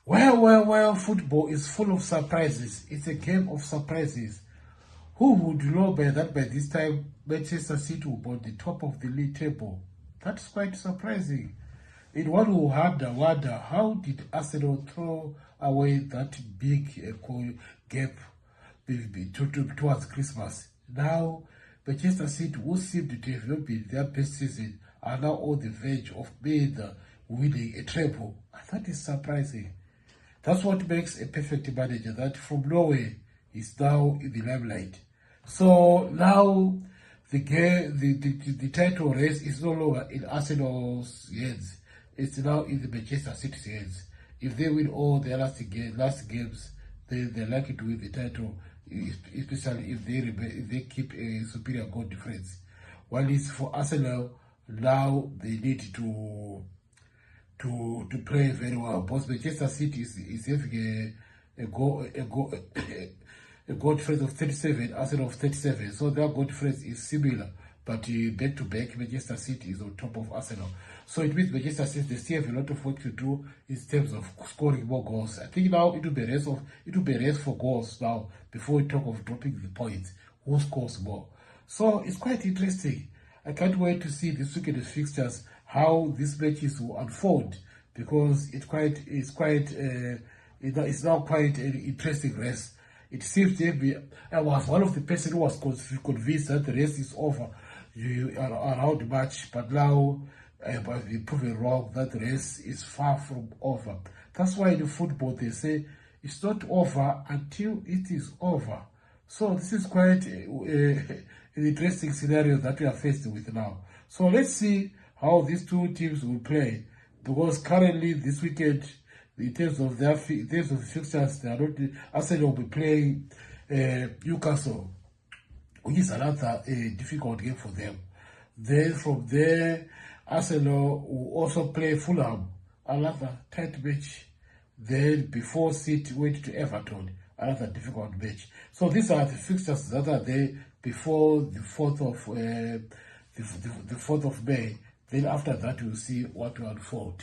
Well, football is full of surprises. It's a game of surprises. Who would know that by this time Manchester City will be on the top of the league table? That's quite surprising. In one will wonder how did Arsenal throw away that big gap towards Christmas. Now, Manchester City, who seemed to have not been their best season, are now on the verge of winning a treble. That is surprising. That's what makes a perfect manager, that from nowhere is now in the limelight. So now the title race is no longer in Arsenal's hands. It's now in the Manchester City's hands. If they win all their last games, they're likely to win the title, especially if they keep a superior goal difference. While it's for Arsenal, now they need to play very well. Because Manchester City is having a goal difference of 37, Arsenal of 37. So their goal difference is similar, but back to back, Manchester City is on top of Arsenal. So it means Manchester City, they still have a lot of work to do in terms of scoring more goals. I think now it will be a race for goals now before we talk of dropping the points. Who scores more? So it's quite interesting. I can't wait to see this weekend's fixtures, how these matches will unfold, because it's now quite an interesting race. It seems to be, I was one of the person who was convinced that the race is over around March, but now I've been proven wrong, that the race is far from over. That's why in football they say it's not over until it is over. So this is quite an interesting scenario that we are faced with now. So let's see how these two teams will play, because currently this weekend, in terms of the fixtures, they are not. Arsenal will be playing Newcastle, which is another difficult game for them. Then from there, Arsenal will also play Fulham, another tight match. Then before City went to Everton, another difficult match. So these are the fixtures that are there before the 4th of May. Then after that, we'll see what will unfold.